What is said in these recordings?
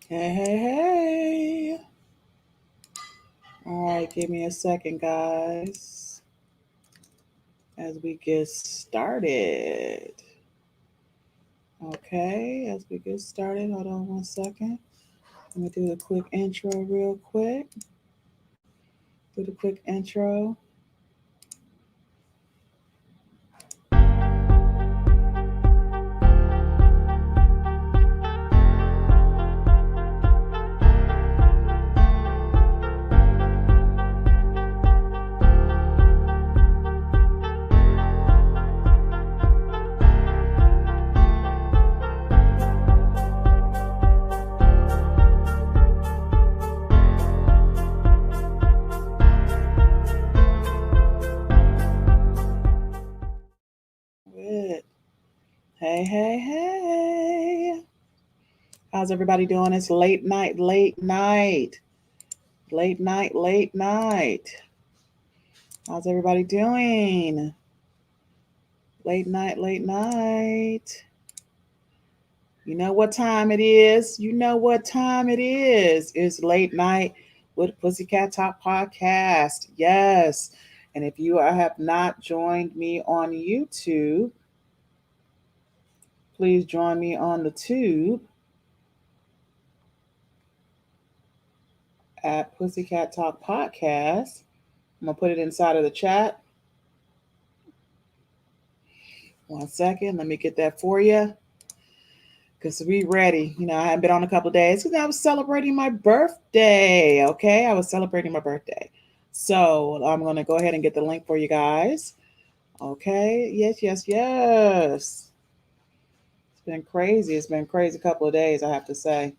Hey, hey, hey. All right, give me a second, guys, as we get started. Okay, as we get started, hold on one second. Let me do the quick intro real quick. Do the quick intro. Good. Hey, hey, hey. How's everybody doing? It's late night, late night. Late night, late night. How's everybody doing? Late night, late night. You know what time it is? You know what time it is. It's late night with Pussycat Talk Podcast. Yes. And if you have not joined me on YouTube, please join me on the tube at Pussycat Talk Podcast. I'm going to put it inside of the chat. One second. Let me get that for you. Because we ready. I haven't been on a couple of days because I was celebrating my birthday. Okay, I was celebrating my birthday. So I'm going to go ahead and get the link for you guys. Okay, yes, yes, yes. It's been crazy. It's been a crazy couple of days, I have to say.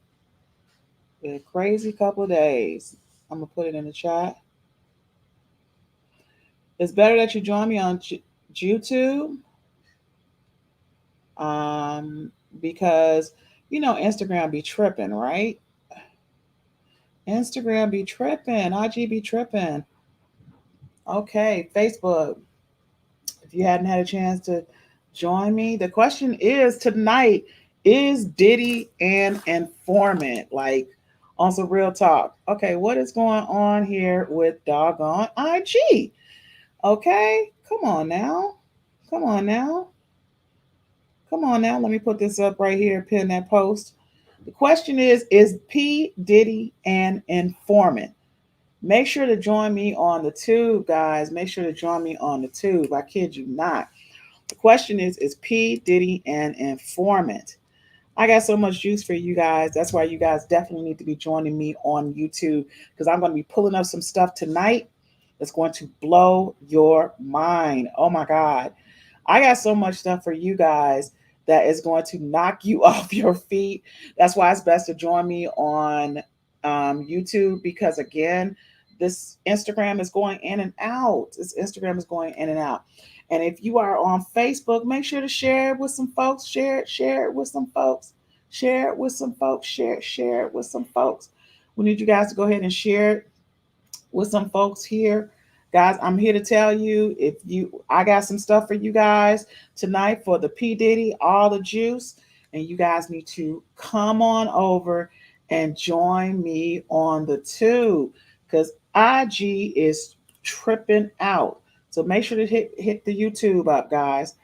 Been a crazy couple of days. I'm going to put it in the chat. It's better that you join me on YouTube. Because, Instagram be tripping, right? Instagram be tripping. IG be tripping. Okay, Facebook. If you hadn't had a chance to join me, the question is tonight, is Diddy an informant? Like, on some real talk. Okay, what is going on here with doggone IG? Okay, come on now. Come on now. Come on now. Let me put this up right here, pin that post. The question is P. Diddy an informant? Make sure to join me on the tube, guys. Make sure to join me on the tube. I kid you not. The question is P. Diddy an informant? I got so much juice for you guys. That's why you guys definitely need to be joining me on YouTube because I'm going to be pulling up some stuff tonight that's going to blow your mind. Oh my God. I got so much stuff for you guys that is going to knock you off your feet. That's why it's best to join me on YouTube because, again, this Instagram is going in and out. This Instagram is going in and out. And if you are on Facebook, make sure to share it with some folks. Share it with some folks. Share it with some folks. Share it with some folks. We need you guys to go ahead and share it with some folks here. Guys, I'm here to tell you I got some stuff for you guys tonight for the P. Diddy, all the juice. And you guys need to come on over and join me on the tube because IG is tripping out. So make sure to hit the YouTube up, guys.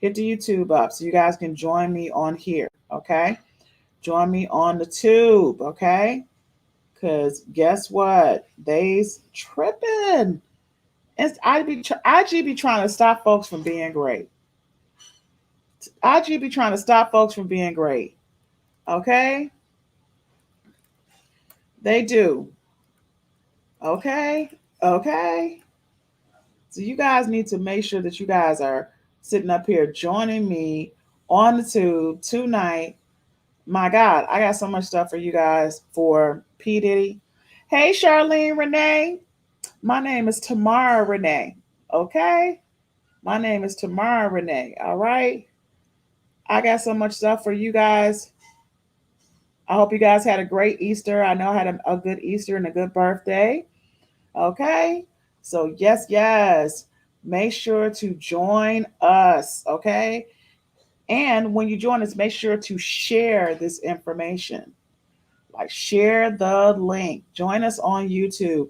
Hit the YouTube up so you guys can join me on here, okay? Join me on the tube, okay? Because guess what? They's tripping. IG be trying to stop folks from being great. IG be trying to stop folks from being great. Okay? They do. Okay? Okay? So you guys need to make sure that you guys are sitting up here joining me on the tube tonight. My God, I got so much stuff for you guys for P. Diddy. Hey, Charlene Renee. My name is Tamara Renee. Okay? My name is Tamara Renee. All right? I got so much stuff for you guys. I hope you guys had a great Easter. I know I had a good Easter and a good birthday. Okay? So, yes, yes. Make sure to join us. Okay? And when you join us, make sure to share this information. Like, share the link. Join us on YouTube.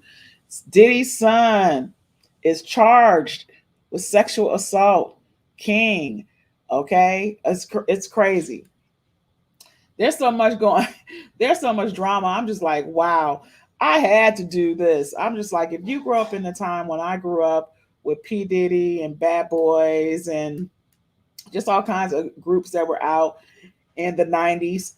Diddy's son is charged with sexual assault. King. Okay? It's crazy. There's so much going, there's so much drama. I'm just like, wow, I had to do this. I'm just like, if you grew up in the time when I grew up with P. Diddy and Bad Boys and just all kinds of groups that were out in the 90s,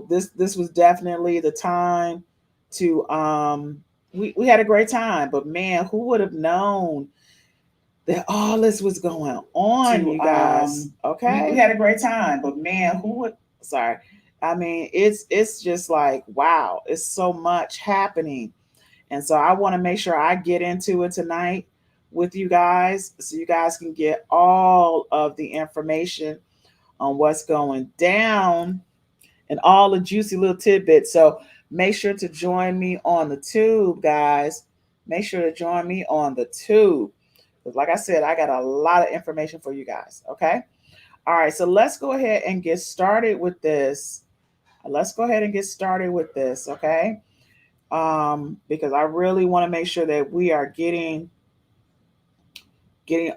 this was definitely the time to we had a great time. But man, who would have known that all this was going on, you guys? Okay, we had a great time, but man, who would? Sorry, I mean, it's just like, wow, it's so much happening, and so I want to make sure I get into it tonight with you guys, so you guys can get all of the information on what's going down and all the juicy little tidbits. So make sure to join me on the tube, guys. Make sure to join me on the tube. Because, like I said, I got a lot of information for you guys. Okay. All right. So let's go ahead and get started with this. Let's go ahead and get started with this. Okay. Because I really want to make sure that we are getting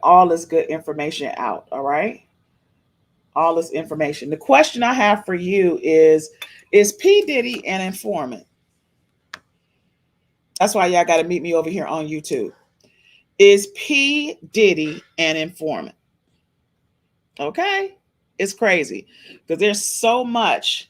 all this good information out. All right. All this information. The question I have for you is P. Diddy an informant? That's why y'all got to meet me over here on YouTube. Is P. Diddy an informant? Okay. It's crazy because there's so much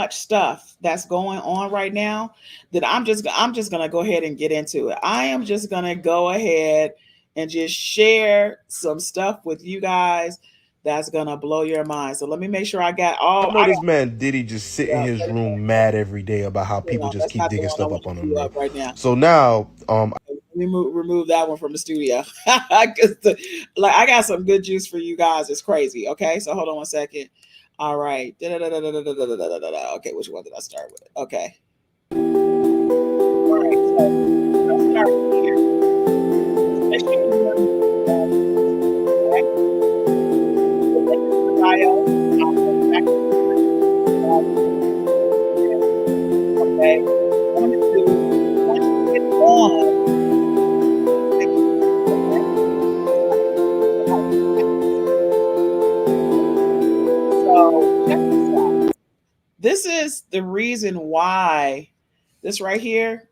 stuff that's going on right now that I'm just gonna go ahead and get into it. I am just gonna go ahead and just share some stuff with you guys that's gonna blow your mind. So let me make sure I got all. I know this man Diddy just sit in Yeah, his room mad every day about how hold people on. just That's keep not the digging one I stuff want up to on him, queue right? up right now. So now, Let me remove that one from the studio. Like, I got some good juice for you guys. It's crazy. Okay, so hold on one second. All right. Okay, which one did I start with? Okay. All right. So let's start here. Make sure you join me on YouTube, okay? The link is in the bio. I'll put it back in the okay. Want to do once you get on, make sure, okay? So check this out. This is the reason why this right here.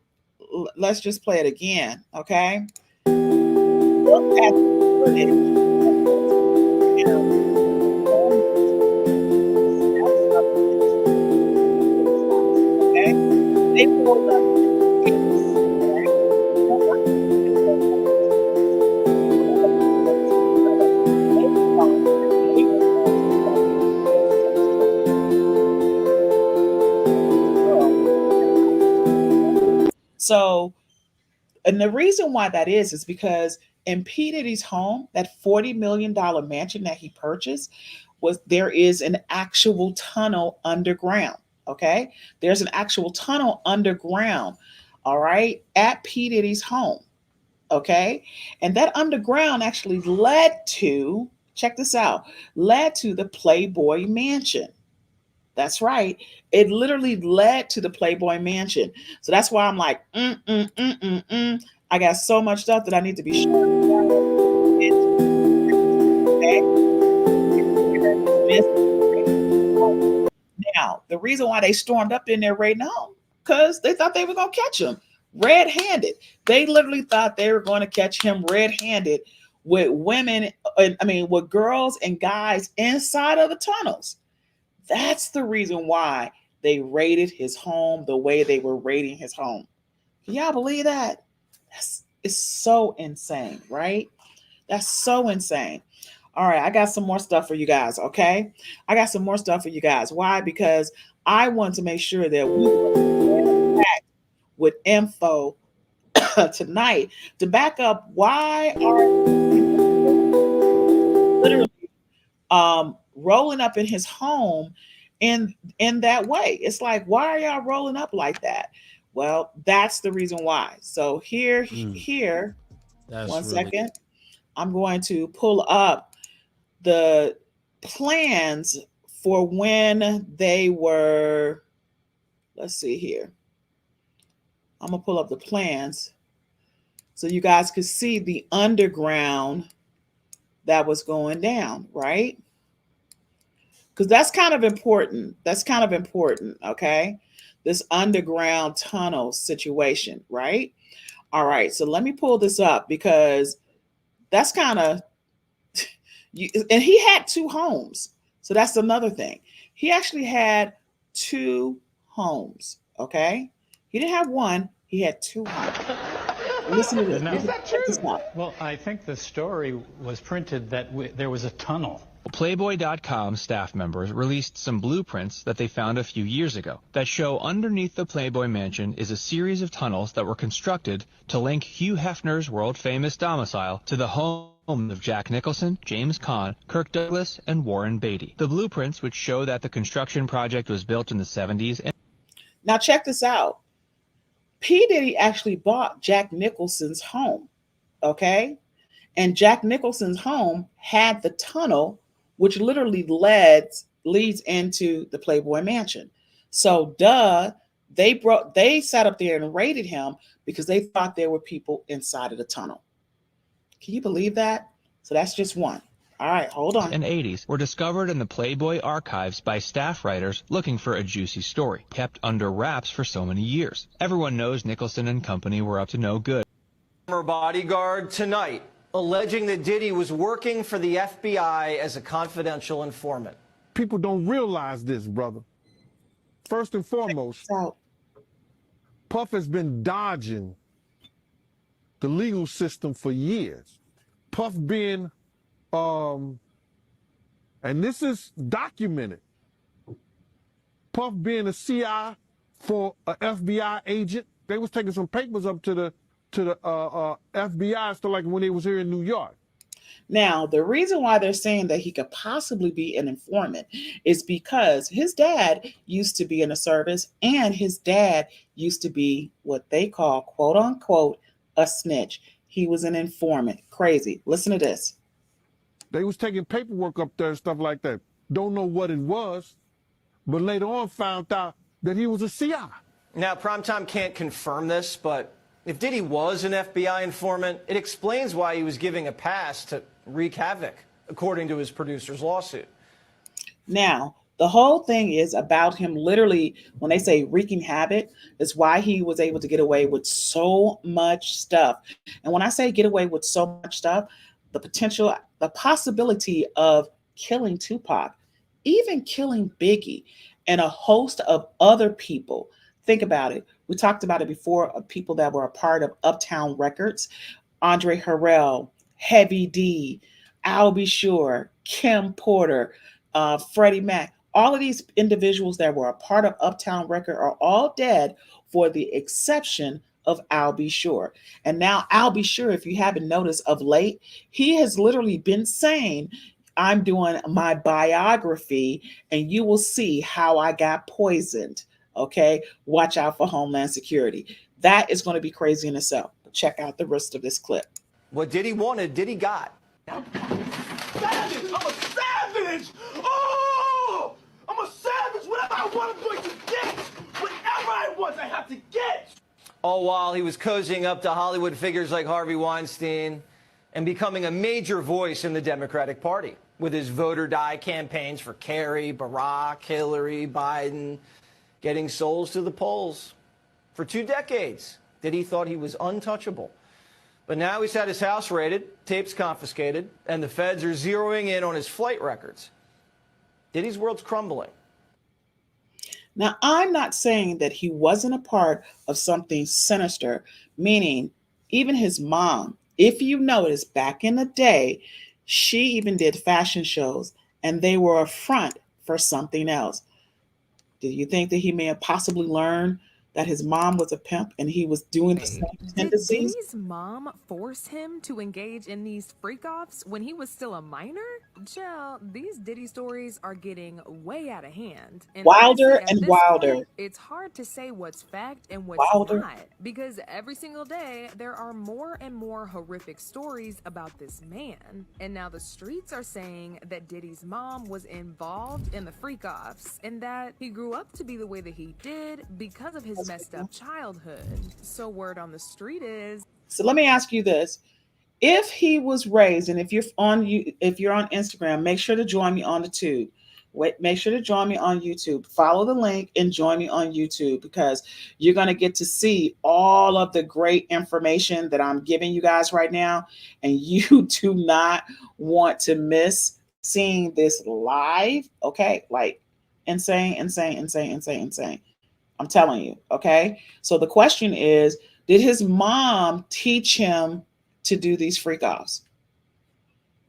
Let's just play it again, okay? Look at the footage of what's going down on YouTube. Steps of Diddy's house, okay? They pulled up in the case, okay? Now, what they pulled up into the case? They pulled up into the case because they thought that they were going to get a sex tape with this girl in the house, okay? So, and the reason why that is because in P. Diddy's home, that $40 million mansion that he purchased, was there is an actual tunnel underground. Okay. There's an actual tunnel underground. All right. At P. Diddy's home. Okay. And that underground actually led to, check this out, led to the Playboy Mansion. That's right. It literally led to the Playboy Mansion. So that's why I'm like, I got so much stuff that I need to be sharing with y'all. It's crazy. Okay. It's business crazy. Now, the reason why they stormed up in there right now, because they thought they were going to catch him red handed. They literally thought they were going to catch him red handed with women, I mean, with girls and guys inside of the tunnels. That's the reason why they raided his home the way they were raiding his home. Can y'all believe that? It's so insane, right? That's so insane. All right, I got some more stuff for you guys, okay? I got some more stuff for you guys. Why? Because I want to make sure that we are packed with info tonight to back up why are literally rolling up in his home in that way. It's like, why are y'all rolling up like that? Well, that's the reason why. So mm, here, That's one really second. I'm going to pull up the plans for when they were, let's see here. I'm going to pull up the plans so you guys could see the underground that was going down, right? Because that's kind of important. That's kind of important, okay? This underground tunnel situation, right? All right, so let me pull this up because that's kind of, and he had two homes. So that's another thing. He actually had two homes, okay? He didn't have one, he had two homes. Listen to this. Check this out. Well, I think the story was printed that there was a tunnel. Playboy.com staff members released some blueprints that they found a few years ago that show underneath the Playboy mansion is a series of tunnels that were constructed to link Hugh Hefner's world-famous domicile to the home of Jack Nicholson, James Caan, Kirk Douglas, and Warren Beatty. The blueprints, which show that the construction project was built in the 70s. Now check this out. P. Diddy actually bought Jack Nicholson's home, okay? And Jack Nicholson's home had the tunnel, which literally leads into the Playboy Mansion. So, they sat up there and raided him because they thought there were people inside of the tunnel. Can you believe that? So that's just one. All right, hold on. And 80s were discovered in the Playboy archives by staff writers looking for a juicy story, kept under wraps for so many years. Everyone knows Nicholson and company were up to no good. Former bodyguard tonight, alleging that Diddy was working for the FBI as a confidential informant. People don't realize this, brother. First and foremost, Puff has been dodging the legal system for years. Puff being, and this is documented, Puff being a CI for an FBI agent. They was taking some papers up to the FBI, so like when they was here in New York. Now, the reason why they're saying that he could possibly be an informant is because his dad used to be in the service and his dad used to be what they call, quote unquote, a snitch. He was an informant. Crazy. Listen to this. They was taking paperwork up there and stuff like that. Don't know what it was, but later on found out that he was a CI. Now, Primetime can't confirm this, but if Diddy was an FBI informant, it explains why he was giving a pass to wreak havoc, according to his producer's lawsuit. Now, the whole thing is about him literally, when they say wreaking havoc, is why he was able to get away with so much stuff. And when I say get away with so much stuff, the possibility of killing Tupac, even killing Biggie, and a host of other people. Think about it. We talked about it before, of people that were a part of Uptown Records, Andre Harrell, Heavy D, Al B. Sure, Kim Porter, Freddie Mac. All of these individuals that were a part of Uptown Record are all dead, for the exception of Al B. Sure. And now Al B. Sure, if you haven't noticed of late, he has literally been saying, I'm doing my biography and you will see how I got poisoned. Okay, watch out for Homeland Security. That is going to be crazy in itself. Check out the rest of this clip. What Diddy wanted, Diddy got. Savage! I'm a savage! Oh! I'm a savage! Whatever I want, I'm going to get! Whatever I want, I have to get! All while he was cozying up to Hollywood figures like Harvey Weinstein and becoming a major voice in the Democratic Party with his vote or die campaigns for Kerry, Barack, Hillary, Biden, getting souls to the polls. For 2 decades, Diddy thought he was untouchable. But now he's had his house raided, tapes confiscated, and the feds are zeroing in on his flight records. Diddy's world's crumbling. Now, I'm not saying that he wasn't a part of something sinister, meaning even his mom, if you notice, back in the day, she even did fashion shows, and they were a front for something else. Do you think that he may have possibly learned that his mom was a pimp and he was doing the same Did tendencies? Diddy's mom force him to engage in these freak-offs when he was still a minor? Child, these Diddy stories are getting way out of hand. And honestly, Wilder at and this Wilder. point, it's hard to say what's fact and what's Wilder. not. Because every single day, there are more and more horrific stories about this man. And now the streets are saying that Diddy's mom was involved in the freak-offs and that he grew up to be the way that he did because of his messed up childhood. So word on the street is... So let me ask you this. If he was raised, and if you're on Instagram, make sure to join me on the tube. Make sure to join me on YouTube. Follow the link and join me on YouTube, because you're going to get to see all of the great information that I'm giving you guys right now. And you do not want to miss seeing this live. Okay. Like insane. I'm telling you. Okay. So the question is, did his mom teach him to do these freak offs?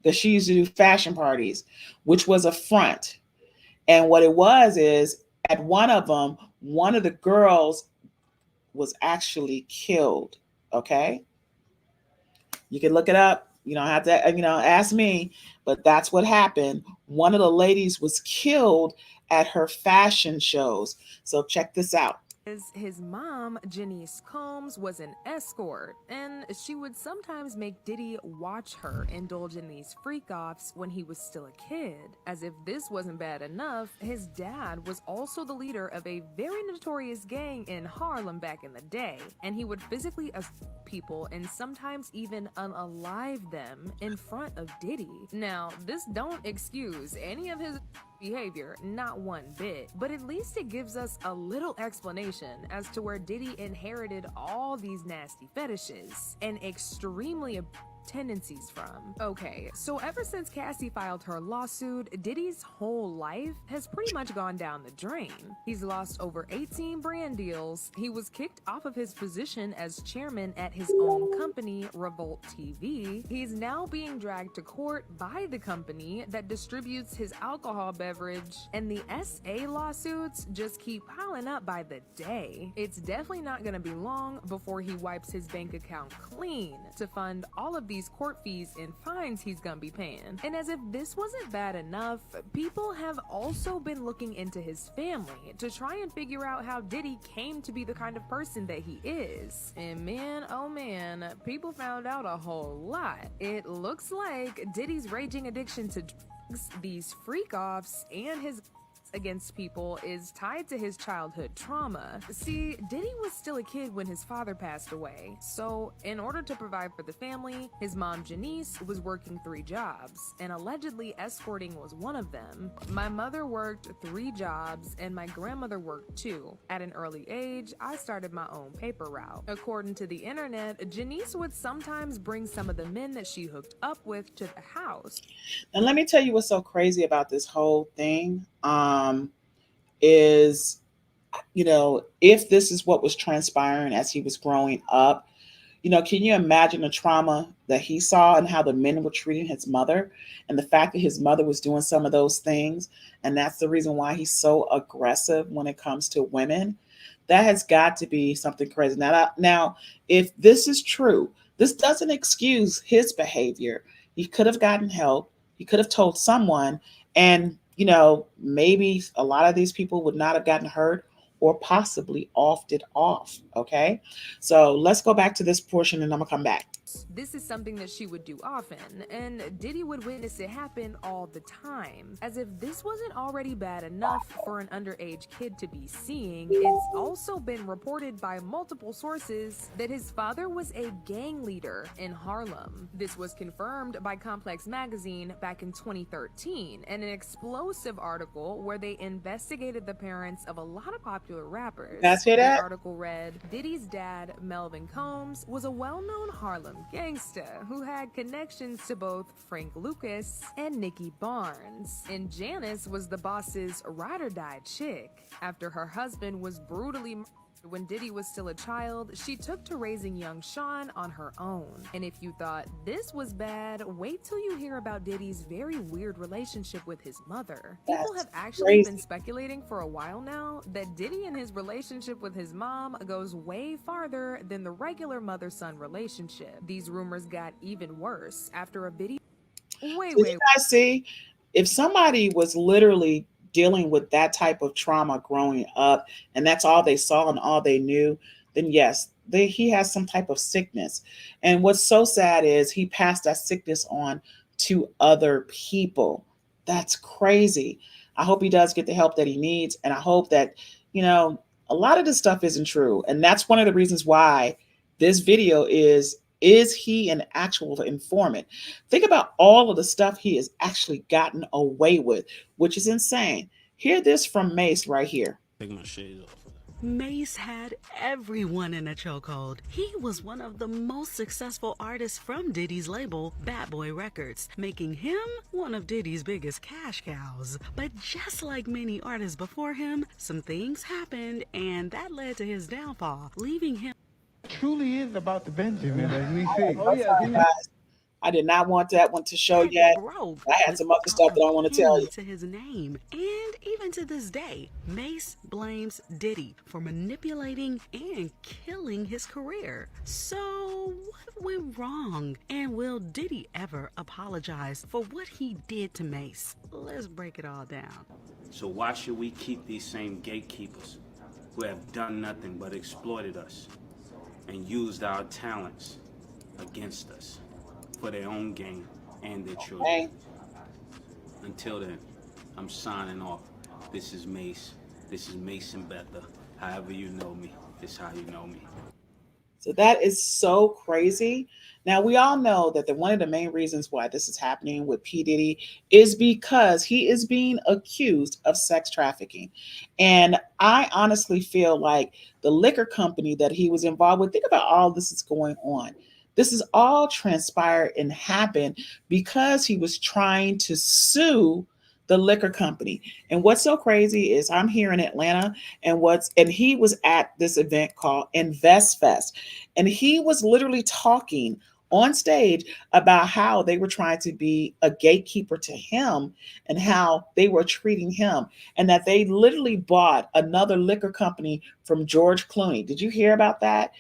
That she used to do fashion parties, which was a front. And what it was is, at one of them, one of the girls was actually killed. Okay. You can look it up. You don't have to, ask me, but that's what happened. One of the ladies was killed at her fashion shows. So check this out. His mom, Janice Combs, was an escort, and she would sometimes make Diddy watch her indulge in these freak-offs when he was still a kid. As if this wasn't bad enough, his dad was also the leader of a very notorious gang in Harlem back in the day, and he would physically assault people and sometimes even unalive them in front of Diddy. Now, this don't excuse any of his behavior, not one bit, but at least it gives us a little explanation as to where Diddy inherited all these nasty fetishes and extremely tendencies from. Okay, so ever since Cassie filed her lawsuit, Diddy's whole life has pretty much gone down the drain. He's lost over 18 brand deals. He was kicked off of his position as chairman at his own company, Revolt TV. He's now being dragged to court by the company that distributes his alcohol beverage, and the SA lawsuits just keep piling up by the day. It's definitely not gonna be long before he wipes his bank account clean to fund all of these court fees and fines he's gonna be paying. And as if this wasn't bad enough, people have also been looking into his family to try and figure out how Diddy came to be the kind of person that he is. And man, oh man, people found out a whole lot. It looks like Diddy's raging addiction to drugs, these freak-offs, and his against people is tied to his childhood trauma. See, Diddy was still a kid when his father passed away, so in order to provide for the family, his mom Janice was working 3 jobs, and allegedly escorting was one of them. My mother worked 3 jobs, and my grandmother worked 2. At an early age, I started my own paper route. According to the internet, Janice would sometimes bring some of the men that she hooked up with to the house. And let me tell you what's so crazy about this whole thing. Is, if this is what was transpiring as he was growing up, can you imagine the trauma that he saw and how the men were treating his mother, and the fact that his mother was doing some of those things, and that's the reason why he's so aggressive when it comes to women? That has got to be something crazy. Now, if this is true, this doesn't excuse his behavior. He could have gotten help. He could have told someone, and maybe a lot of these people would not have gotten hurt or possibly offed it off. Okay. So let's go back to this portion and I'm gonna come back. This is something that she would do often, and Diddy would witness it happen all the time. As if this wasn't already bad enough for an underage kid to be seeing, it's also been reported by multiple sources that his father was a gang leader in Harlem. This was confirmed by Complex Magazine back in 2013, and an explosive article where they investigated the parents of a lot of popular rappers. That's hear that? The article read, Diddy's dad, Melvin Combs, was a well-known Harlem gangsta who had connections to both Frank Lucas and Nicky Barnes. And Janice was the boss's ride-or-die chick after her husband was brutally murdered When Diddy was still a child, she took to raising young Sean on her own. And if you thought this was bad, wait till you hear about Diddy's very weird relationship with his mother. People have actually been speculating for a while now that Diddy and his relationship with his mom goes way farther than the regular mother-son relationship. These rumors got even worse after a video. Did you guys see? If somebody was literally dealing with that type of trauma growing up, and that's all they saw and all they knew, then yes, he has some type of sickness. And what's so sad is he passed that sickness on to other people. That's crazy. I hope he does get the help that he needs. And I hope that, a lot of this stuff isn't true. And that's one of the reasons why this video is he an actual informant? Think about all of the stuff he has actually gotten away with, which is insane. Hear this from Mace right here. Take my shades off. Mace had everyone in a chokehold. He was one of the most successful artists from Diddy's label, Bad Boy Records, making him one of Diddy's biggest cash cows. But just like many artists before him, some things happened and that led to his downfall, leaving him Truly is about the Benjamin, as we see. I did not want that one to show yet. broke. I had some other stuff that I want to tell you. To his name. And even to this day, Mace blames Diddy for manipulating and killing his career. So what went wrong? And will Diddy ever apologize for what he did to Mace? Let's break it all down. So why should we keep these same gatekeepers who have done nothing but exploited us and used our talents against us for their own gain and their children? Okay. Until then, I'm signing off. This is Mace. This is Mason Betha. However you know me, it's how you know me. So that is so crazy. Now, we all know that one of the main reasons why this is happening with P. Diddy is because he is being accused of sex trafficking. And I honestly feel like the liquor company that he was involved with, think about all this is going on. This is all transpired and happened because he was trying to sue the liquor company. And what's so crazy is I'm here in Atlanta and he was at this event called Invest Fest. And he was literally talking on stage about how they were trying to be a gatekeeper to him and how they were treating him, and that they literally bought another liquor company from George Clooney. Did you hear about that?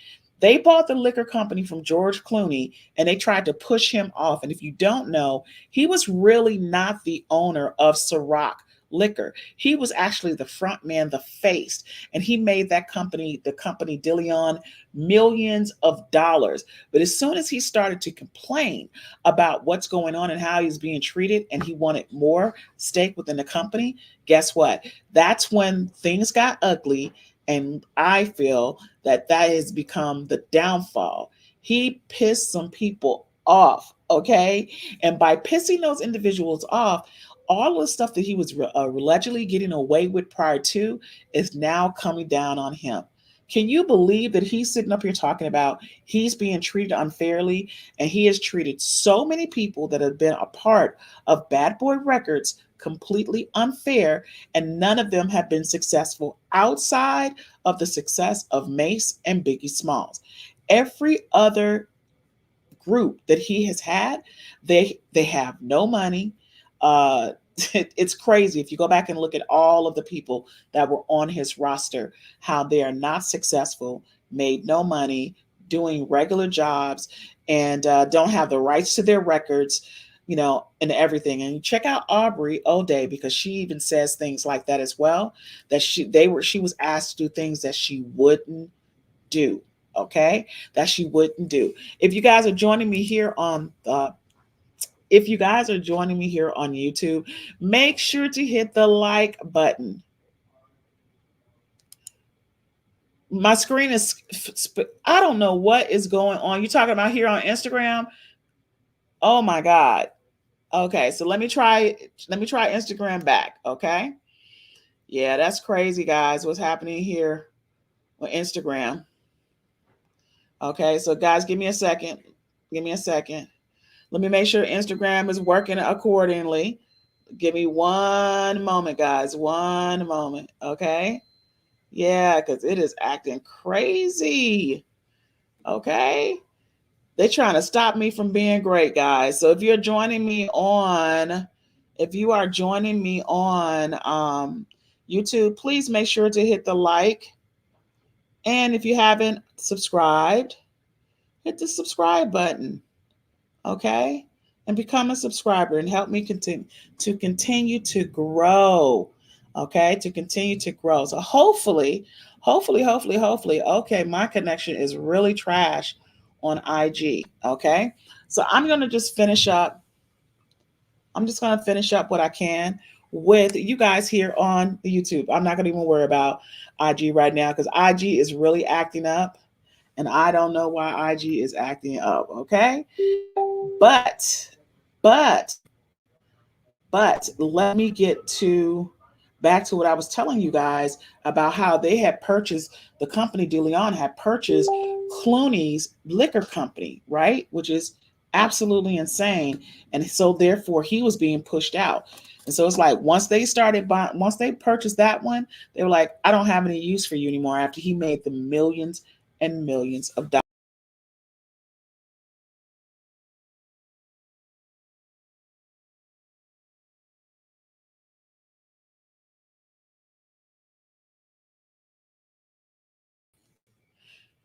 They bought the liquor company from George Clooney and they tried to push him off. And if you don't know, he was really not the owner of Ciroc Liquor. He was actually the front man, the face, and he made that company, the company Dillion, millions of dollars. But as soon as he started to complain about what's going on and how he's being treated, and he wanted more stake within the company, guess what? That's when things got ugly. And I feel that has become the downfall. He pissed some people off, okay? And by pissing those individuals off, all of the stuff that he was allegedly getting away with prior to is now coming down on him. Can you believe that he's sitting up here talking about he's being treated unfairly, and he has treated so many people that have been a part of Bad Boy Records completely unfair, and none of them have been successful outside of the success of Mace and Biggie Smalls. Every other group that he has had, they have no money. It's crazy. If you go back and look at all of the people that were on his roster, how they are not successful, made no money, doing regular jobs, and don't have the rights to their records, and everything. And check out Aubrey O'Day, because she even says things like that as well, that she was asked to do things that she wouldn't do. Okay, that she wouldn't do. If you guys are joining me here on YouTube, make sure to hit the like button. My screen is, I don't know what is going on. You're talking about here on Instagram? Oh my God. Okay, so let me try Instagram back, okay? Yeah, that's crazy, guys, what's happening here on Instagram. Okay, so guys, give me a second. Let me make sure Instagram is working accordingly. Give me one moment, guys. One moment, okay? Yeah, because it is acting crazy. Okay. They're trying to stop me from being great, guys. So if you are joining me on YouTube, please make sure to hit the like. And if you haven't subscribed, hit the subscribe button. Okay? And become a subscriber and help me continue to grow. Okay? To continue to grow. So hopefully, okay, my connection is really trash on IG. Okay? So I'm going to just finish up. I'm just going to finish up what I can with you guys here on the YouTube. I'm not going to even worry about IG right now because IG is really acting up. And I don't know why IG is acting up. Okay? But let me get back to what I was telling you guys about how they had purchased, the company DeLeon had purchased Clooney's liquor company, right? Which is absolutely insane. And so therefore he was being pushed out. And so it's like once they purchased that one, they were like, I don't have any use for you anymore after he made the millions and millions of dollars.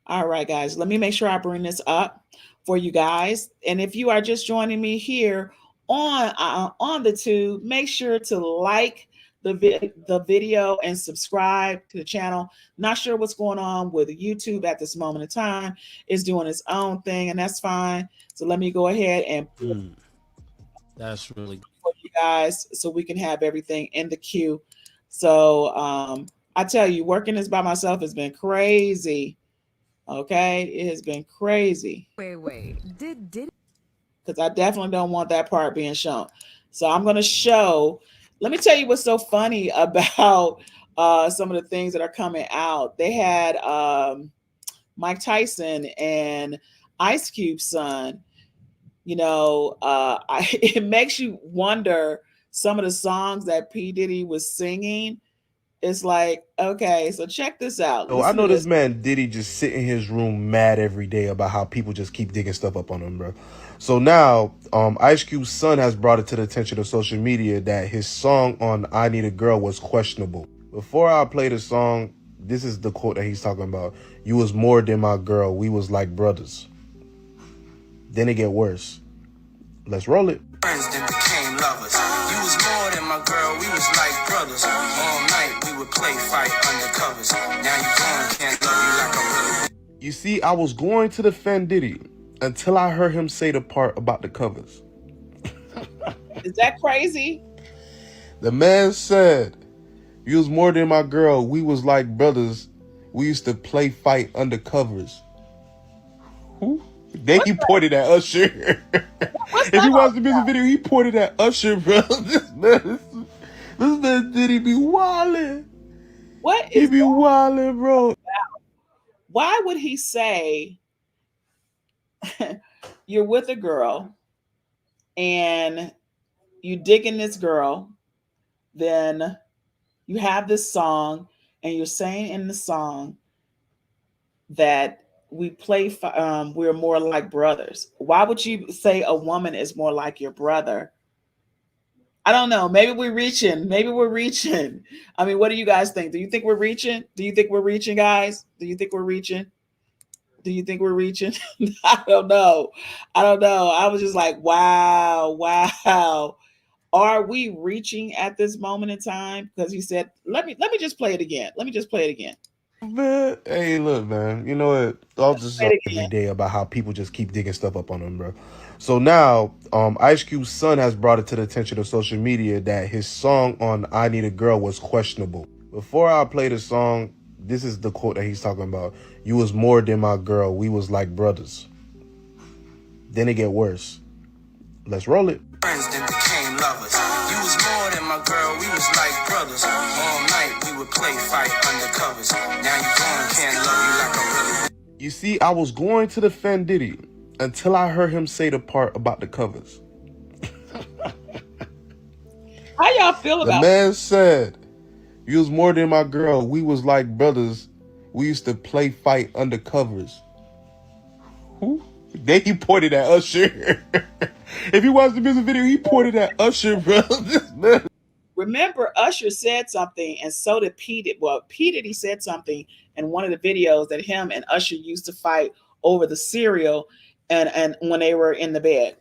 All right, guys, let me make sure I bring this up for you guys. And if you are just joining me here on the tube, make sure to like the video and subscribe to the channel. Not sure what's going on with YouTube at this moment in time. It's doing its own thing, and that's fine. So let me go ahead and that's really good for you guys so we can have everything in the queue. So I tell you, working this by myself has been crazy. Okay, it has been crazy. Wait. Because I definitely don't want that part being shown. So I'm going to show. Let me tell you what's so funny about some of the things that are coming out. They had Mike Tyson and Ice Cube's son. You know, it makes you wonder some of the songs that P. Diddy was singing. It's like, okay, so check this out. So I know this man Diddy just sit in his room mad every day about how people just keep digging stuff up on him, bro. So now, Ice Cube's son has brought it to the attention of social media that his song on I Need a Girl was questionable. Before I play the song, this is the quote that he's talking about. You was more than my girl. We was like brothers. Then it get worse. Let's roll it. Friends that became lovers. You was more than my girl, we was like brothers. All night we would play fight undercovers. Now you gone, can't love you like I really. You see, I was going to defend Diddy until I heard him say the part about the covers. Is that crazy? The man said, you was more than my girl, we was like brothers. We used to play fight under covers. Who? Then he pointed at Usher. If you watch the music video, he pointed at Usher, bro. This man Diddy be wildin'. What is he be wildin', bro? Why would he say you're with a girl and you digging this girl, then you have this song and you're saying in the song that we're more like brothers. Why would you say a woman is more like your brother? I don't know. Maybe we're reaching. I mean, what do you guys think? Do you think we're reaching? Guys? Do you think we're reaching? I don't know. I was just like, wow. Are we reaching at this moment in time? Because he said, let me just play it again. Man, hey, look, man. You know what? I'll just every day about how people just keep digging stuff up on him, bro. So now, Ice Cube's son has brought it to the attention of social media that his song on I Need a Girl was questionable. Before I play the song, this is the quote that he's talking about. You was more than my girl. We was like brothers. Then it get worse. Let's roll it. Friends that became lovers. You was more than my girl, we was like brothers. All night we would play fight undercovers. Now you gone, can't love you like I really. You see, I was going to defend Diddy until I heard him say the part about the covers. How y'all feel about the man said, You was more than my girl. We was like brothers. We used to play fight under covers. Who? Then he pointed at Usher. If you watch the music video, he pointed at Usher, bro. Remember, Usher said something, and so did P. Well, P. Diddy said something in one of the videos that him and Usher used to fight over the cereal, and when they were in the bed.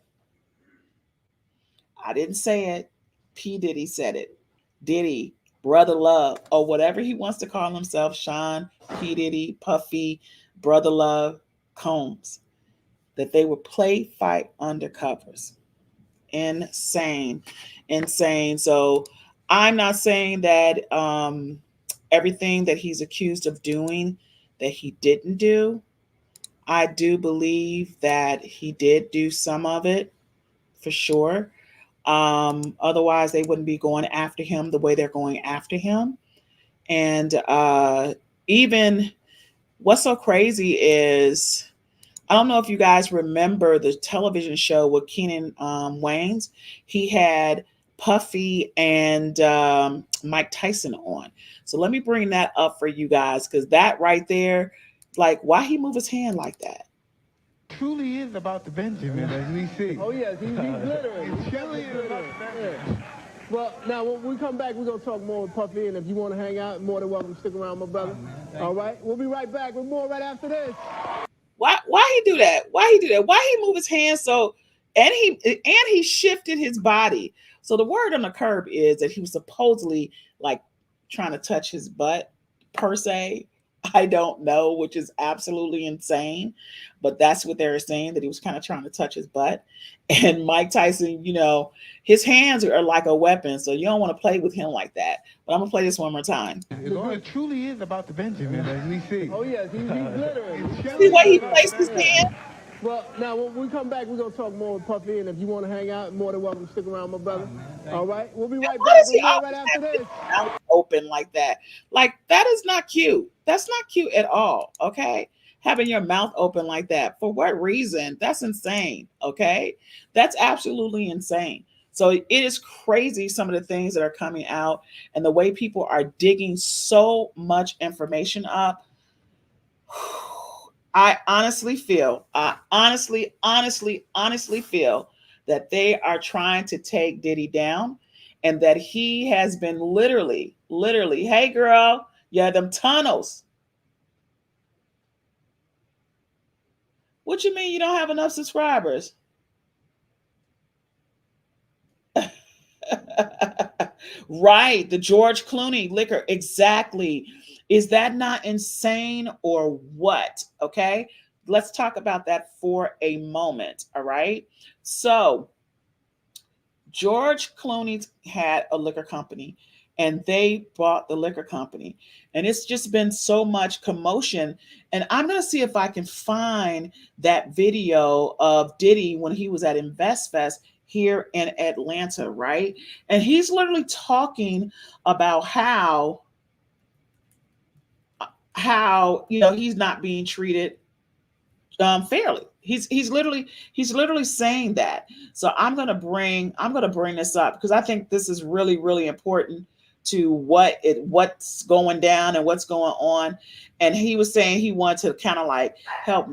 I didn't say it. P. Diddy said it. Diddy, Brother Love, or whatever he wants to call himself, Sean, P. Diddy, Puffy, Brother Love, Combs, that they would play fight under covers. Insane. So I'm not saying that everything that he's accused of doing that he didn't do. I do believe that he did do some of it for sure. Otherwise, they wouldn't be going after him the way they're going after him. And even what's so crazy is, I don't know if you guys remember the television show with Keenan Wayans. He had Puffy and Mike Tyson on. So let me bring that up for you guys, because that right there, like, why he move his hand like that? Truly is about the Benjamin, as we see. Oh, yes, he's glittering. It truly is about the Benjamin. Well, now, when we come back, we're going to talk more with Puffy, and if you want to hang out, more than welcome to stick around, my brother. All right? We'll be right back with more right after this. Why he do that? Why he move his hands so, and he shifted his body. So the word on the curb is that he was supposedly like trying to touch his butt, per se. I don't know, which is absolutely insane, but that's what they were saying, that he was kind of trying to touch his butt. And Mike Tyson, his hands are like a weapon, so you don't want to play with him like that. But I'm gonna play this one more time. It truly is about the Benjamin, as we see. Oh, yes, he's glittering. See the way he placed his hand? Well, now, when we come back, we're going to talk more with Puffy, and if you want to hang out, more than welcome to stick around, my brother. All right? We'll be right back with more right after this. Mouth open like that. Like, that is not cute. That's not cute at all, okay? Having your mouth open like that. For what reason? That's insane, okay? That's absolutely insane. So it is crazy, some of the things that are coming out and the way people are digging so much information up. I honestly feel that they are trying to take Diddy down, and that he has been literally, hey girl, yeah, them tunnels. What you mean you don't have enough subscribers? Right, the George Clooney liquor, exactly. Is that not insane or what? Okay, let's talk about that for a moment. All right, so George Clooney had a liquor company, and they bought the liquor company, and it's just been so much commotion. And I'm going to see if I can find that video of Diddy when he was at InvestFest here in Atlanta, right? And he's literally talking about how he's not being treated fairly. He's literally saying that. So I'm gonna bring this up because I think this is really, really important to what's going down and what's going on. And he was saying he wanted to kind of like help us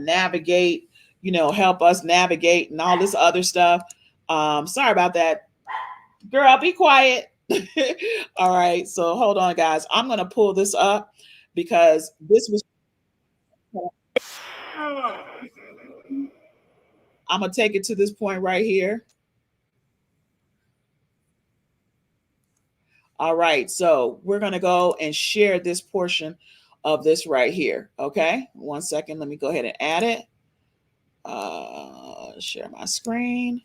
navigate and all this other stuff. Sorry about that, girl. Be quiet. All right, so hold on, guys. I'm gonna pull this up because this was. I'm going to take it to this point right here. All right, so we're going to go and share this portion of this right here. Okay, 1 second. Let me go ahead and add it. Share my screen.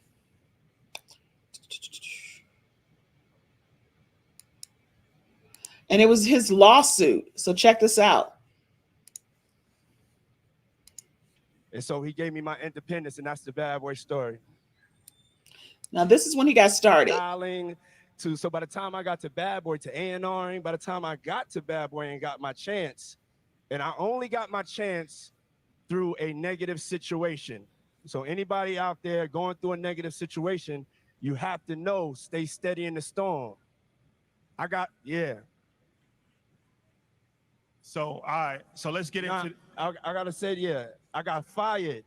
And it was his lawsuit. So check this out. And so he gave me my independence, and that's the bad boy story. Now, this is when he got started. So by the time I got to Bad Boy, to A&Ring, by the time I got to Bad Boy and got my chance, and I only got my chance through a negative situation. So anybody out there going through a negative situation, you have to know, stay steady in the storm. So, all right. So let's get into. I gotta say, yeah, I got fired.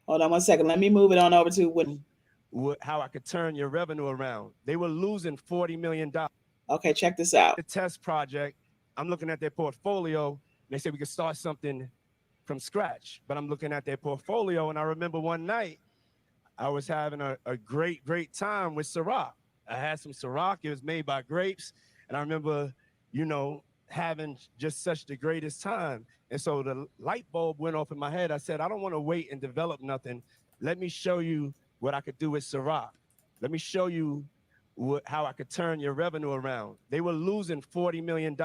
Hold on 1 second. Let me move it on over to how I could turn your revenue around. They were losing $40 million. Okay, check this out. The test project. I'm looking at their portfolio. They said we could start something from scratch, but I'm looking at their portfolio, and I remember one night I was having a great time with Ciroc. I had some Ciroc. It was made by grapes, and I remember, having just such the greatest time. And so the light bulb went off in my head. I said, I don't want to wait and develop nothing. Let me show you what I could do with Ciroc. Let me show you how I could turn your revenue around. They were losing $40 million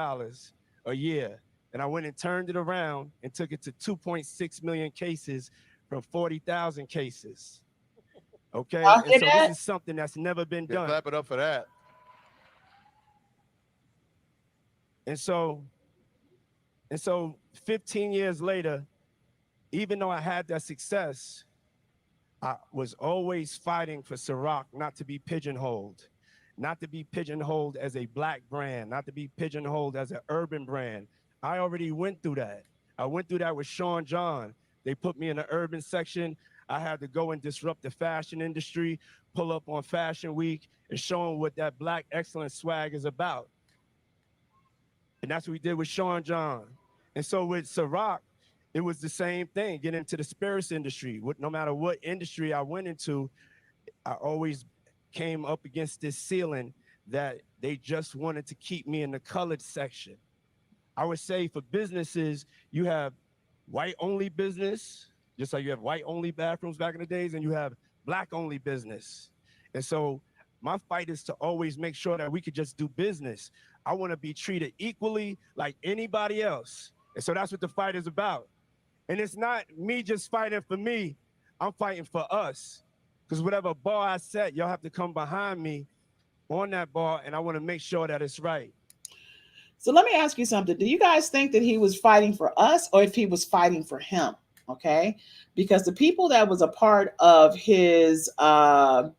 a year. And I went and turned it around and took it to 2.6 million cases from 40,000 cases. Okay, and so this is something that's never been done. Clap it up for that. And so 15 years later, even though I had that success, I was always fighting for Ciroc not to be pigeonholed, not to be pigeonholed as a black brand, not to be pigeonholed as an urban brand. I already went through that. I went through that with Sean John. They put me in the urban section. I had to go and disrupt the fashion industry, pull up on Fashion Week, and show them what that black excellence swag is about. And that's what we did with Sean John. And so with Ciroc, it was the same thing, get into the spirits industry. No matter what industry I went into, I always came up against this ceiling that they just wanted to keep me in the colored section. I would say for businesses, you have white-only business, just like you have white-only bathrooms back in the days, and you have black-only business. And so my fight is to always make sure that we could just do business. I want to be treated equally like anybody else. And so that's what the fight is about. And it's not me just fighting for me. I'm fighting for us. Because whatever bar I set, y'all have to come behind me on that bar, and I want to make sure that it's right. So let me ask you something. Do you guys think that he was fighting for us or if he was fighting for him? Okay. Because the people that was a part of his Bad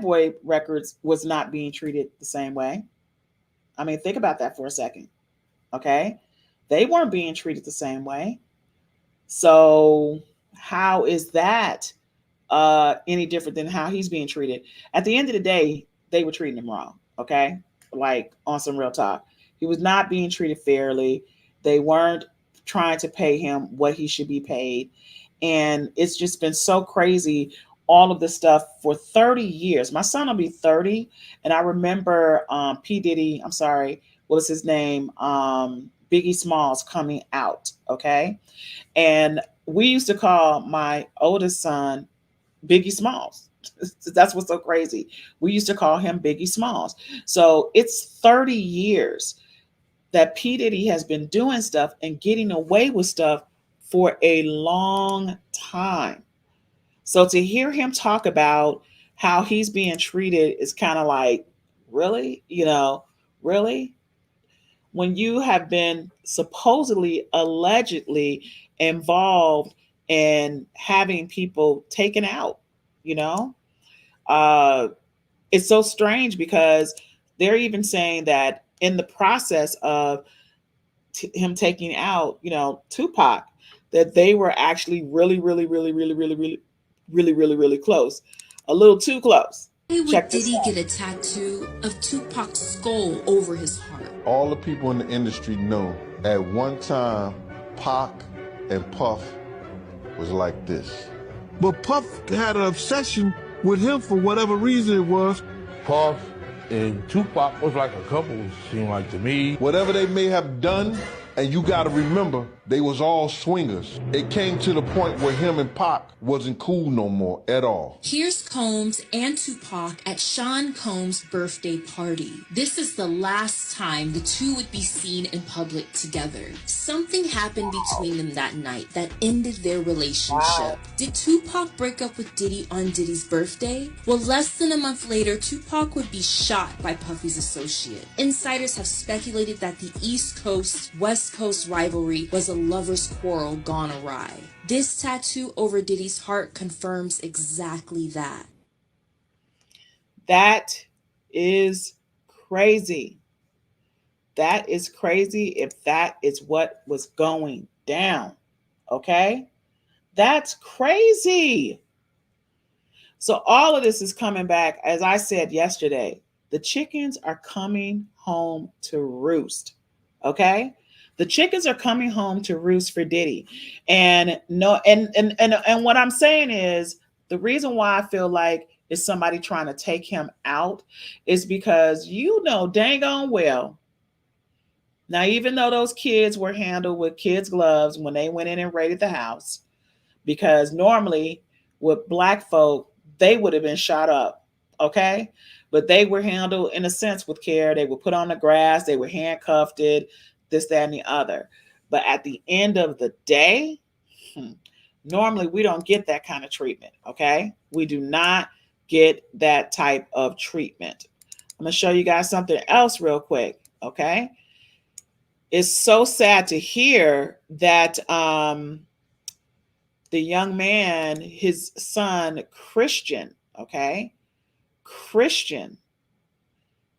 Boy records was not being treated the same way. I mean, think about that for a second. Okay. They weren't being treated the same way. So how is that any different than how he's being treated? At the end of the day, they were treating him wrong. Okay. Like on some real talk, he was not being treated fairly. They weren't trying to pay him what he should be paid. And it's just been so crazy. All of this stuff for 30 years. My son will be 30. And I remember P. Diddy, I'm sorry, what was his name? Biggie Smalls coming out. Okay. And we used to call my oldest son Biggie Smalls. That's what's so crazy. We used to call him Biggie Smalls. So it's 30 years that P. Diddy has been doing stuff and getting away with stuff for a long time. So to hear him talk about how he's being treated is kind of like, really? Really? When you have been supposedly, allegedly involved in having people taken out, it's so strange because they're even saying that in the process of him taking out, Tupac, that they were actually really close, a little too close. Why would Diddy get a tattoo of Tupac's skull over his heart? All the people in the industry know at one time, Pac and Puff was like this. But Puff had an obsession with him for whatever reason it was. Puff and Tupac was like a couple, it seemed like to me. Whatever they may have done, and you gotta remember, they was all swingers. It came to the point where him and Pac wasn't cool no more at all. Here's Combs and Tupac at Sean Combs' birthday party. This is the last time the two would be seen in public together. Something happened between them that night that ended their relationship. Wow. Did Tupac break up with Diddy on Diddy's birthday? Well, less than a month later, Tupac would be shot by Puffy's associate. Insiders have speculated that the East Coast, West Coast rivalry was a lover's quarrel gone awry. This tattoo over Diddy's heart confirms exactly that. That is crazy. That is crazy if that is what was going down. Okay? That's crazy. So all of this is coming back. As I said yesterday, the chickens are coming home to roost. Okay? The chickens are coming home to roost for Diddy. And no, and what I'm saying is the reason why I feel like is somebody trying to take him out is because you know dang on well. Now, even though those kids were handled with kids' gloves when they went in and raided the house, because normally with black folk, they would have been shot up. Okay. But they were handled in a sense with care. They were put on the grass, they were handcuffed, this, that, and the other. But at the end of the day, normally we don't get that kind of treatment. Okay. We do not get that type of treatment. I'm going to show you guys something else real quick. Okay. It's so sad to hear that the young man, his son, Christian, okay, Christian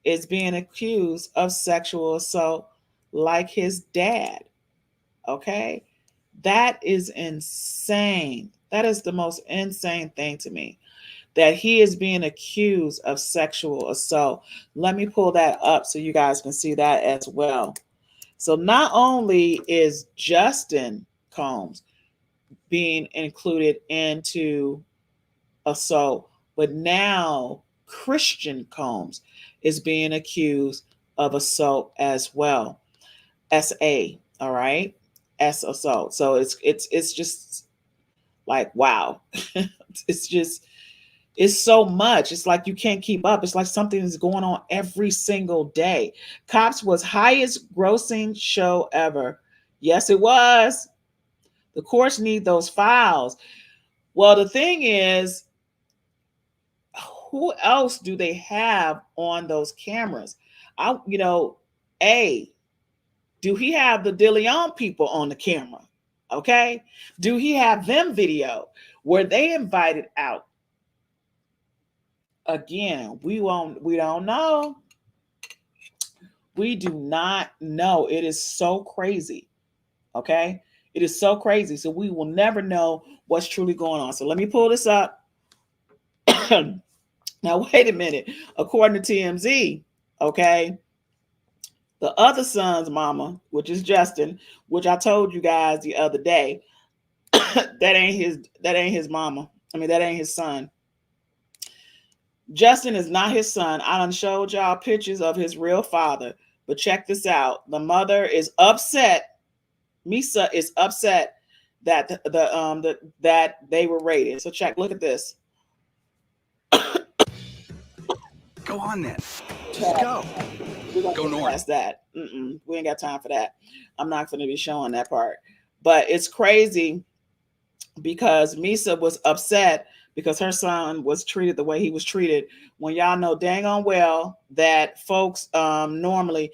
is being accused of sexual assault like his dad, okay? That is insane. That is the most insane thing to me, that he is being accused of sexual assault. Let me pull that up so you guys can see that as well. So not only is Justin Combs being included into assault, but now Christian Combs is being accused of assault as well. SA, all right? S assault. So it's just like wow. It's so much. It's like you can't keep up. It's like something is going on every single day. Cops was highest grossing show ever. Yes, it was. The courts need those files. Well, the thing is, who else do they have on those cameras? Do he have the DeLeon people on the camera? Okay. Do he have them video? Were they invited out? Again, we don't know. We do not know. It is so crazy. Okay. It is so crazy. So we will never know what's truly going on. So let me pull this up. Now, wait a minute. According to TMZ, okay, the other son's mama, which is Justin, which I told you guys the other day, that ain't his mama. I mean, that ain't his son. Justin is not his son. I done showed y'all pictures of his real father, but check this out. The mother is upset. Misa is upset that that they were raided. So look at this. Go on then. Just go. Go north. That's that. We ain't got time for that. I'm not going to be showing that part. But it's crazy because Misa was upset because her son was treated the way he was treated, when y'all know dang on well that folks normally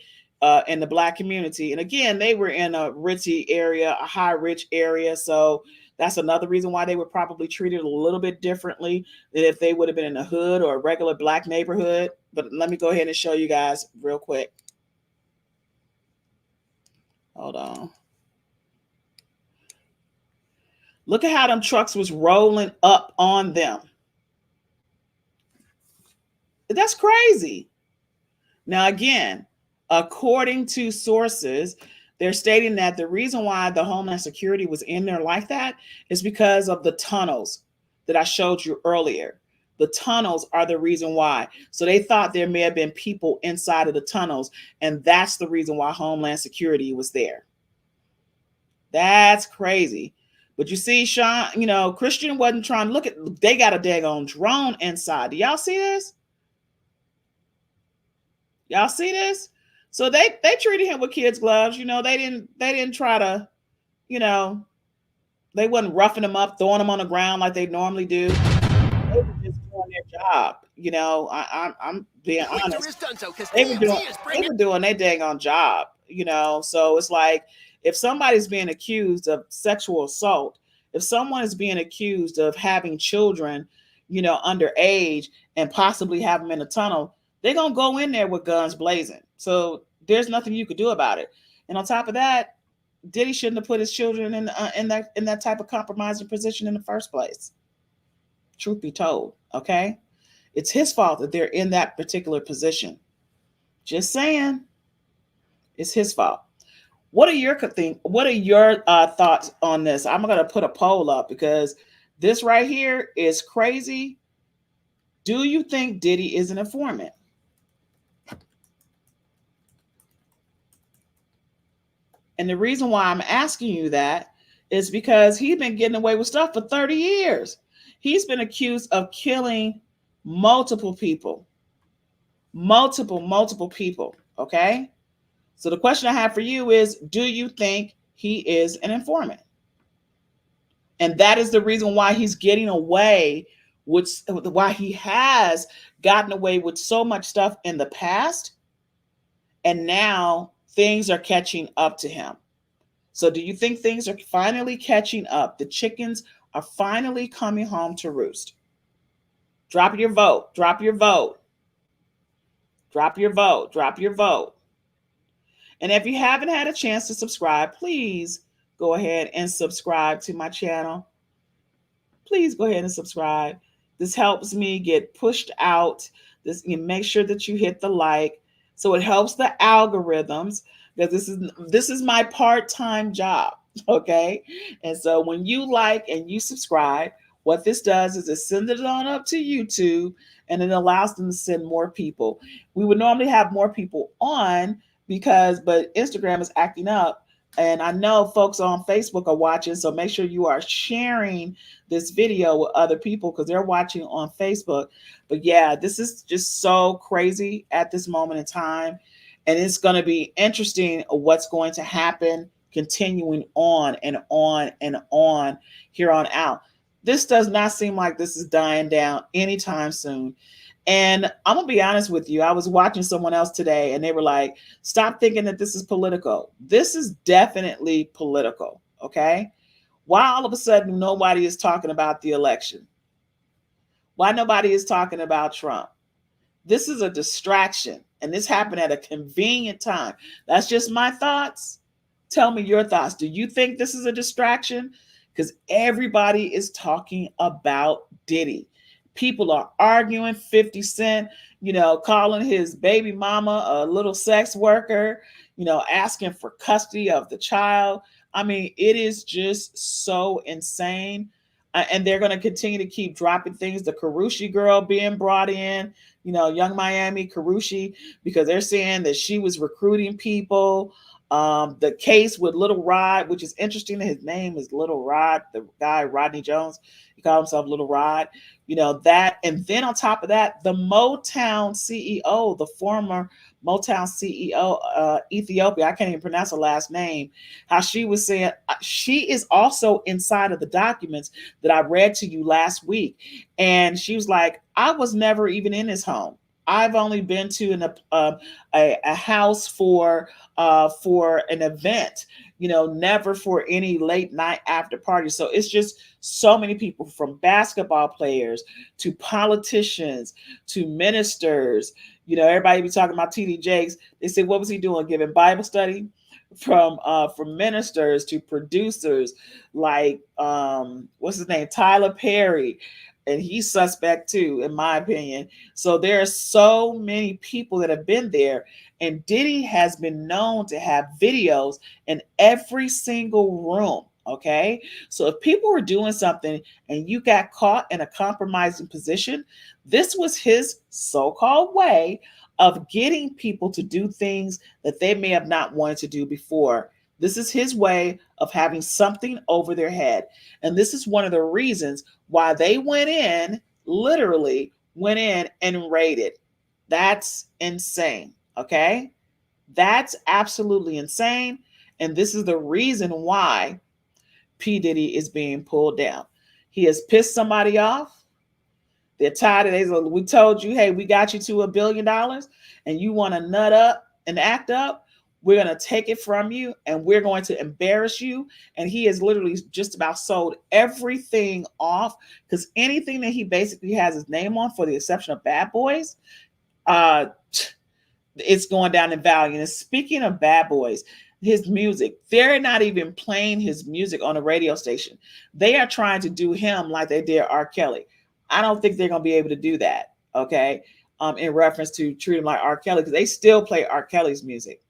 in the Black community, and again, they were in a ritzy area, a high rich area, so that's another reason why they were probably treated a little bit differently than if they would have been in a hood or a regular Black neighborhood. But let me go ahead and show you guys real quick. Hold on. Look at how them trucks was rolling up on them. That's crazy. Now, again, according to sources, they're stating that the reason why the Homeland Security was in there like that is because of the tunnels that I showed you earlier. The tunnels are the reason why. So they thought there may have been people inside of the tunnels, and that's the reason why Homeland Security was there. That's crazy. But you see, Sean, Christian wasn't trying to look at, they got a daggone drone inside. Do y'all see this? Y'all see this? So they treated him with kids' gloves. They didn't try to, they wasn't roughing him up, throwing him on the ground like they normally do. They were just doing their job. I'm being honest. They were doing their daggone job. So it's like, if somebody's being accused of sexual assault, if someone is being accused of having children, underage, and possibly have them in a tunnel, they're going to go in there with guns blazing. So There's nothing you could do about it. And on top of that, Diddy shouldn't have put his children in that type of compromising position in the first place. Truth be told, okay? It's his fault that they're in that particular position. Just saying, it's his fault. What are your thoughts on this? I'm gonna put a poll up because this right here is crazy. Do you think Diddy is an informant? And the reason why I'm asking you that is because he's been getting away with stuff for 30 years. He's been accused of killing multiple people. Multiple people. Okay. So the question I have for you is, do you think he is an informant? And that is the reason why he's getting away with, why he has gotten away with so much stuff in the past. And now things are catching up to him. So do you think things are finally catching up? The chickens are finally coming home to roost. Drop your vote. Drop your vote. Drop your vote. Drop your vote. And if you haven't had a chance to subscribe, please go ahead and subscribe to my channel. Please go ahead and subscribe. This helps me get pushed out. You make sure that you hit the like. So it helps the algorithms, because this is my part-time job. Okay. And so when you like and you subscribe, what this does is it sends it on up to YouTube, and it allows them to send more people. We would normally have more people on but Instagram is acting up. And I know folks on Facebook are watching, so make sure you are sharing this video with other people because they're watching on Facebook. But yeah, this is just so crazy at this moment in time. And it's going to be interesting what's going to happen continuing on and on and on here on out. This does not seem like this is dying down anytime soon. And I'm going to be honest with you. I was watching someone else today and they were like, stop thinking that this is political. This is definitely political. Okay. Why all of a sudden nobody is talking about the election? Why nobody is talking about Trump? This is a distraction, and this happened at a convenient time. That's just my thoughts. Tell me your thoughts. Do you think this is a distraction? Because everybody is talking about Diddy. People are arguing. 50 Cent, calling his baby mama a little sex worker, asking for custody of the child. I mean, it is just so insane. And they're going to continue to keep dropping things. The Karrueche girl being brought in, Young Miami Karrueche, because they're saying that she was recruiting people. The case with Little Rod, which is interesting. His name is Little Rod, the guy, Rodney Jones. He called himself Little Rod. That. And then on top of that, the Motown CEO, the former Motown CEO, Ethiopia, I can't even pronounce her last name, how she was saying she is also inside of the documents that I read to you last week. And she was like, I was never even in his home. I've only been to a house for an event, never for any late night after party. So it's just so many people, from basketball players to politicians to ministers. Everybody be talking about TD Jakes. They say, what was he doing? Giving Bible study? From ministers to producers like what's his name, Tyler Perry, and he's suspect too, in my opinion. So there are so many people that have been there, and Diddy has been known to have videos in every single room. Okay, so if people were doing something and you got caught in a compromising position, this was his so-called way of getting people to do things that they may have not wanted to do before. This is his way of having something over their head. And this is one of the reasons why they literally went in and raided. That's insane. Okay? That's absolutely insane. And this is the reason why P. Diddy is being pulled down. He has pissed somebody off. They're tired of it. We told you, hey, we got you to $1 billion and you want to nut up and act up. We're going to take it from you and we're going to embarrass you. And he has literally just about sold everything off, because anything that he basically has his name on, for the exception of Bad Boys, it's going down in value. And speaking of Bad Boys, his music, they're not even playing his music on a radio station. They are trying to do him like they did R. Kelly. I don't think they're going to be able to do that, okay? In reference to treat him like R. Kelly, because they still play R. Kelly's music.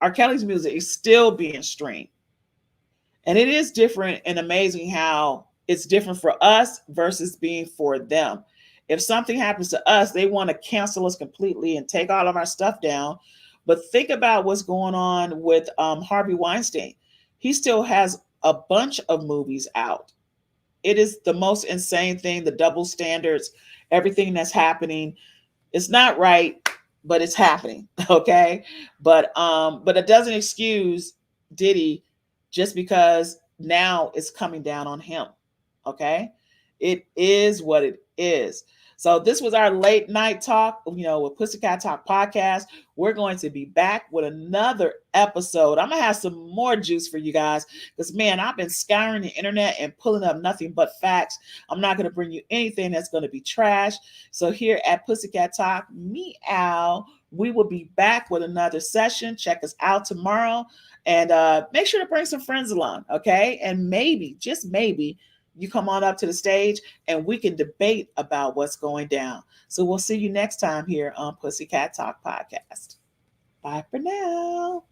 R. Kelly's music is still being streamed. And it is different and amazing how it's different for us versus being for them. If something happens to us, they want to cancel us completely and take all of our stuff down. But think about what's going on with Harvey Weinstein. He still has a bunch of movies out. It is the most insane thing, the double standards, everything that's happening. It's not right, but it's happening. Okay. But it doesn't excuse Diddy just because now it's coming down on him. Okay. It is what it is. So this was our late night talk, with Pussycat Talk podcast. We're going to be back with another episode. I'm going to have some more juice for you guys because, man, I've been scouring the internet and pulling up nothing but facts. I'm not going to bring you anything that's going to be trash. So here at Pussycat Talk, meow, we will be back with another session. Check us out tomorrow and make sure to bring some friends along, okay? And maybe, just maybe, you come on up to the stage and we can debate about what's going down. So we'll see you next time here on Pussycat Talk Podcast. Bye for now.